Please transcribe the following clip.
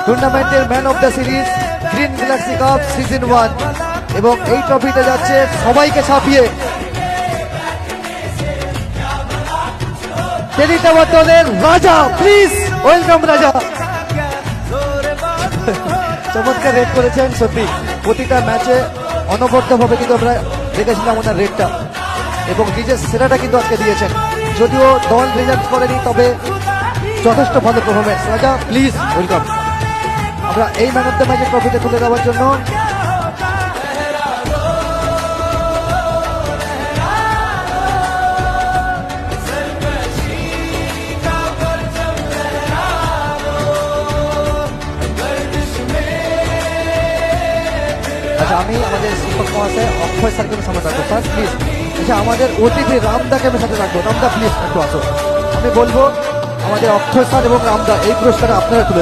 টুর্নামেন্টের man of the series green Galaxy cup season 1 এবং এই ট্রফিটা যাচ্ছে সবাইকে ছাপিয়ে টেলিটাওয়ার রাজা। প্লিজ ওয়েলকাম রাজা। চমৎকার রেড করেছেন, সত্যি প্রতিটা ম্যাচে অনবদ্যভাবে কিন্তু আমরা দেখেছিলাম ওনার রেডটা এবং নিজের সেরাটা কিন্তু আজকে দিয়েছেন। যদিও দল রেজাল্ট করেনি, তবে যথেষ্ট ভালো পারফরমেন্স। রাজা প্লিজ ওয়েলকাম। আমরা এই ম্যান অফ দ্য ম্যাচের ট্রফিটা তুলে দেওয়ার জন্য আচ্ছা, আমি আমাদের শিক্ষক মহাশয় অক্ষয় স্যারকে সামনে রাখবো। Sir please. আচ্ছা, আমাদের অতিথি রামদাকে আমি সাথে রাখবো। রামদা প্লিজ একটু আসো। আমি বলবো আমাদের অক্ষয় স্যার এবং রামদা এই পুরস্কার আপনারা তুলে